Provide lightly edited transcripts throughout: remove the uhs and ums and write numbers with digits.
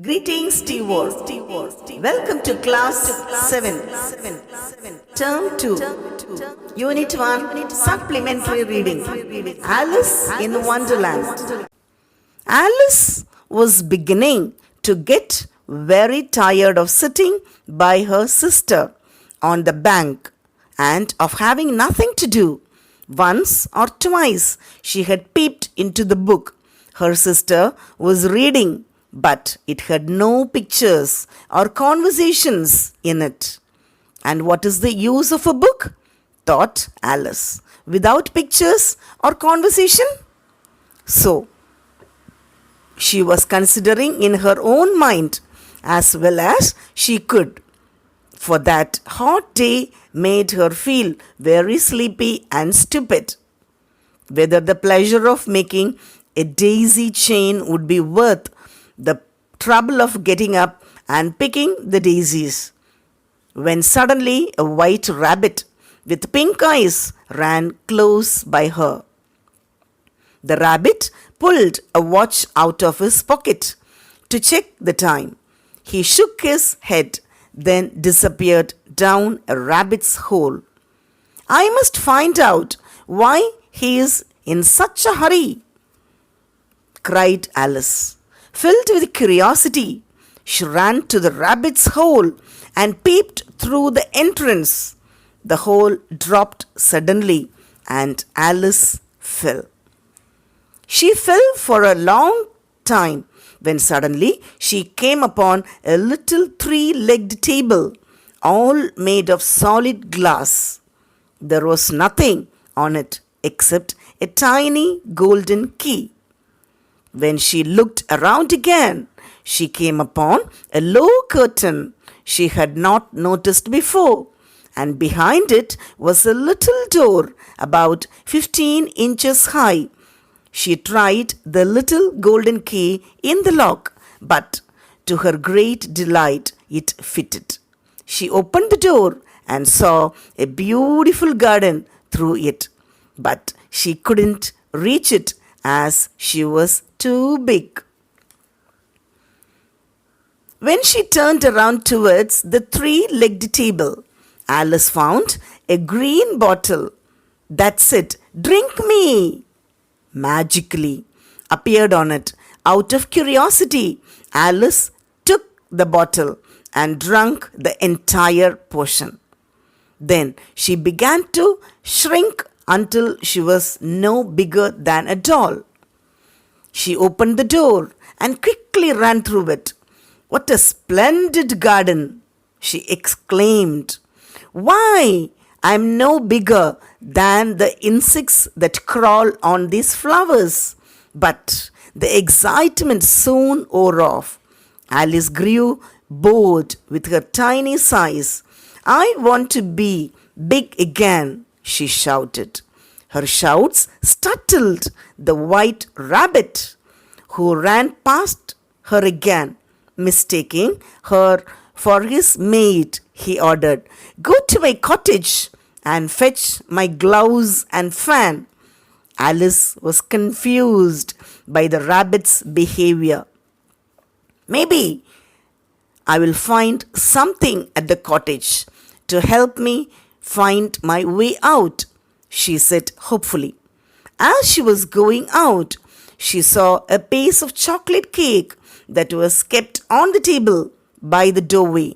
Greetings, Steward. Welcome to Class 7, Term 2, Unit 1, Supplementary Reading. Alice in Wonderland. Alice was beginning to get very tired of sitting by her sister on the bank and of having nothing to do. Once or twice she had peeped into the book her sister was reading, but it had no pictures or conversations in it. And what is the use of a book? Thought Alice. Without pictures or conversation? So, she was considering in her own mind as well as she could, for that hot day made her feel very sleepy and stupid. Whether the pleasure of making a daisy chain would be worth the trouble of getting up and picking the daisies, when suddenly a white rabbit with pink eyes ran close by her. The rabbit pulled a watch out of his pocket to check the time. He shook his head, then disappeared down a rabbit's hole. I must find out why he is in such a hurry, cried Alice. Filled with curiosity, she ran to the rabbit's hole and peeped through the entrance. The hole dropped suddenly and Alice fell. She fell for a long time when suddenly she came upon a little three-legged table, all made of solid glass. There was nothing on it except a tiny golden key. When she looked around again, she came upon a low curtain she had not noticed before, and behind it was a little door about 15 inches high. She tried the little golden key in the lock, but to her great delight, it fitted. She opened the door and saw a beautiful garden through it, but she couldn't reach it as she was too big. When she turned around towards the three-legged table, Alice found a green bottle that said, "Drink me," magically appeared on it. Out of curiosity, Alice took the bottle and drank the entire portion. Then she began to shrink until she was no bigger than a doll. She opened the door and quickly ran through it. "What a splendid garden!" she exclaimed. "Why, I'm no bigger than the insects that crawl on these flowers." But the excitement soon wore off. Alice grew bored with her tiny size. "I want to be big again," she shouted. Her shouts startled the white rabbit, who ran past her again. Mistaking her for his maid, he ordered, "Go to my cottage and fetch my gloves and fan." Alice was confused by the rabbit's behavior. "Maybe I will find something at the cottage to help me find my way out," she said hopefully. As she was going out, she saw a piece of chocolate cake that was kept on the table by the doorway.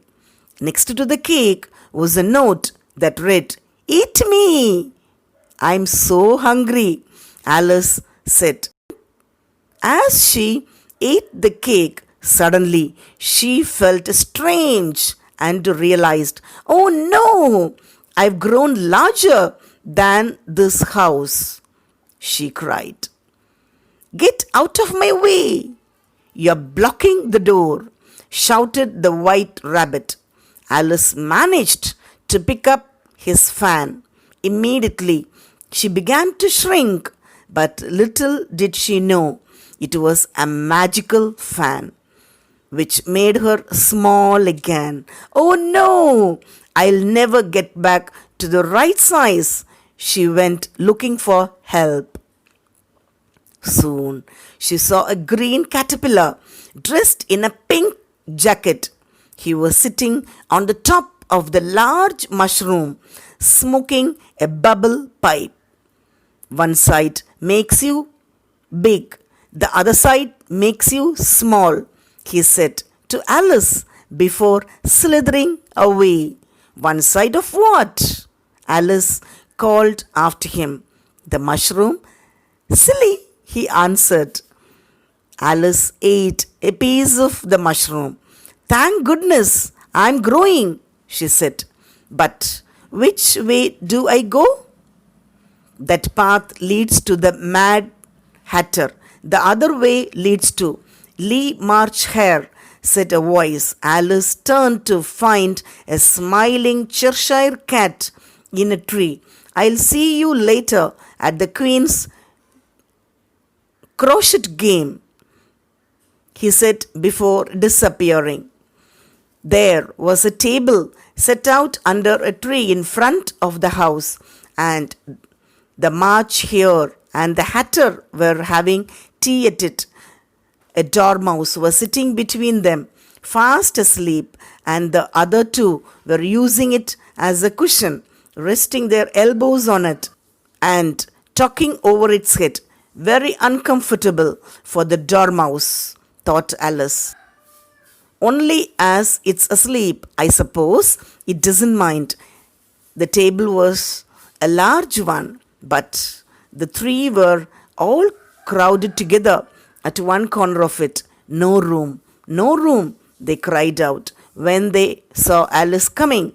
Next to the cake was a note that read, "Eat me." "I'm so hungry," Alice said. As she ate the cake, suddenly she felt strange and realized, "Oh no, I've grown larger than this house," she cried. "Get out of my way! You're blocking the door," shouted the white rabbit. Alice managed to pick up his fan. Immediately, she began to shrink, but little did she know it was a magical fan, which made her small again. "Oh no, I'll never get back to the right size." She went looking for help. Soon she saw a green caterpillar dressed in a pink jacket. He was sitting on the top of the large mushroom, smoking a bubble pipe. One side makes you big, the other side makes you small, he said to Alice before slithering away. One side of what? Alice called after him. The mushroom. Silly, he answered. Alice ate a piece of the mushroom. Thank goodness, I'm growing, she said. But which way do I go? That path leads to the Mad Hatter. The other way leads to Lee March Hare, said a voice. Alice turned to find a smiling Cheshire cat in a tree. I'll see you later at the Queen's crochet game, he said before disappearing. There was a table set out under a tree in front of the house, and the March Hare and the Hatter were having tea at it. A dormouse was sitting between them, fast asleep, and the other two were using it as a cushion, resting their elbows on it and talking over its head. Very uncomfortable for the dormouse, thought Alice. Only as it's asleep, I suppose it doesn't mind. The table was a large one, but the three were all crowded together at one corner of it. No room, no room, they cried out when they saw Alice coming.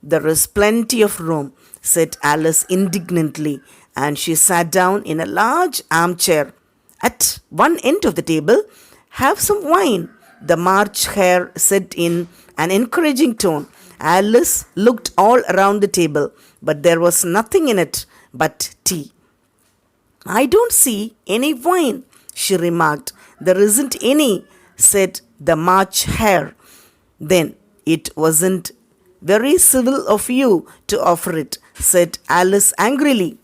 There is plenty of room, said Alice indignantly, and she sat down in a large armchair at one end of the table. Have some wine, the March Hare said in an encouraging tone. Alice looked all around the table, but there was nothing in it but tea. I don't see any wine, she remarked. There isn't any, said the March Hare. Then it wasn't very civil of you to offer it, said Alice angrily.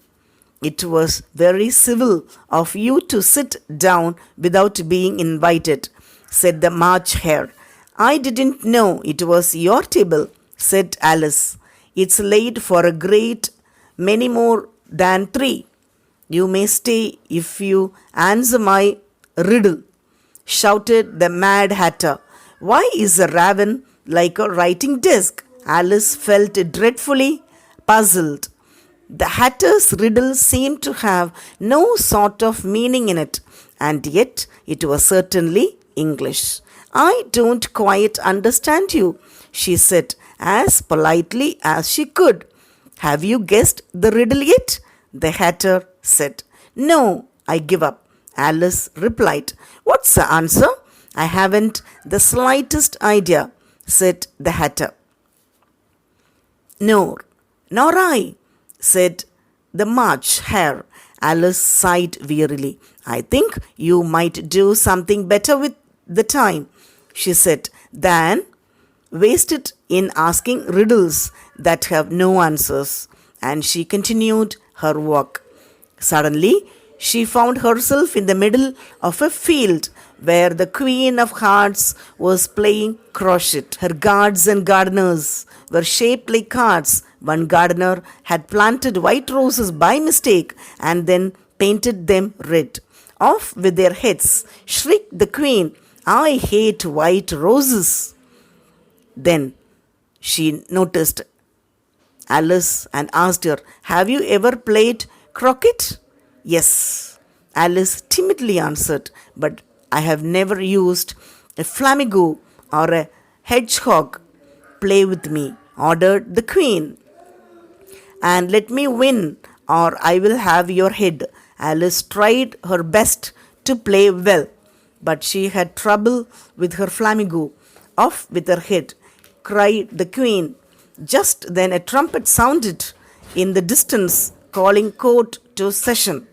It was very civil of you to sit down without being invited, said the March Hare. I didn't know it was your table, said Alice. It's laid for a great many more than three. You may stay if you answer my riddle, shouted the Mad Hatter. Why is a raven like a writing desk? Alice felt dreadfully puzzled. The Hatter's riddle seemed to have no sort of meaning in it, and yet it was certainly English. I don't quite understand you, she said as politely as she could. Have you guessed the riddle yet? The Hatter said. No, I give up, Alice replied. What's the answer? I haven't the slightest idea, said the Hatter. Nor I, said the March Hare. Alice sighed wearily. I think you might do something better with the time, she said, than waste it in asking riddles that have no answers. And she continued her walk. Suddenly, she found herself in the middle of a field where the Queen of Hearts was playing crochet. Her guards and gardeners were shaped like cards. One gardener had planted white roses by mistake and then painted them red. Off with their heads, shrieked the Queen. I hate white roses. Then she noticed Alice and asked her, Have you ever played croquet? Yes, Alice timidly answered, but I have never used a flamingo or a hedgehog. Play with me, ordered the Queen, and let me win, or I will have your head. Alice tried her best to play well, but she had trouble with her flamingo. Off with her head, cried the Queen. Just then a trumpet sounded in the distance, calling court to session.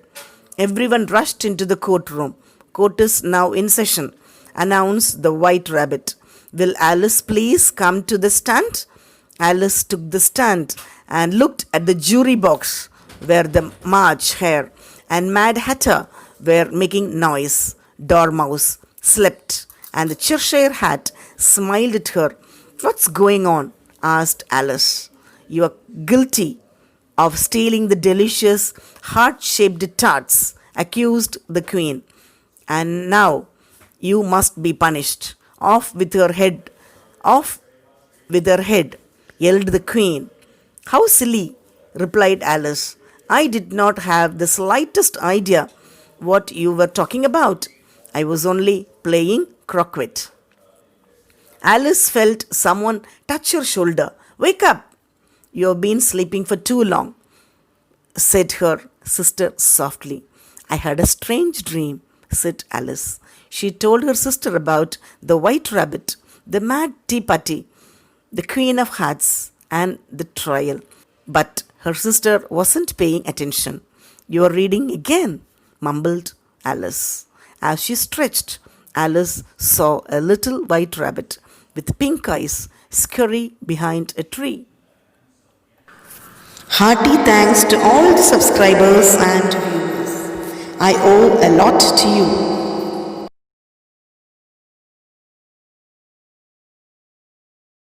Everyone rushed into the courtroom. Court is now in session, announced the White Rabbit. Will Alice please come to the stand? Alice took the stand and looked at the jury box where the March Hare and Mad Hatter were making noise. Dormouse slept, and the Cheshire Cat smiled at her. What's going on? Asked Alice. You are guilty of stealing the delicious heart-shaped tarts, accused the queen. And now you must be punished. Off with her head. Off with her head, yelled the queen. How silly, replied Alice. I did not have the slightest idea what you were talking about. I was only playing croquet. Alice felt someone touch her shoulder. Wake up! You have been sleeping for too long, said her sister softly. I had a strange dream, said Alice. She told her sister about the white rabbit, the mad tea party, the Queen of Hearts, and the trial. But her sister wasn't paying attention. You are reading again, mumbled Alice. As she stretched, Alice saw a little white rabbit with pink eyes scurry behind a tree. Hearty thanks to all the subscribers and viewers. I owe a lot to you.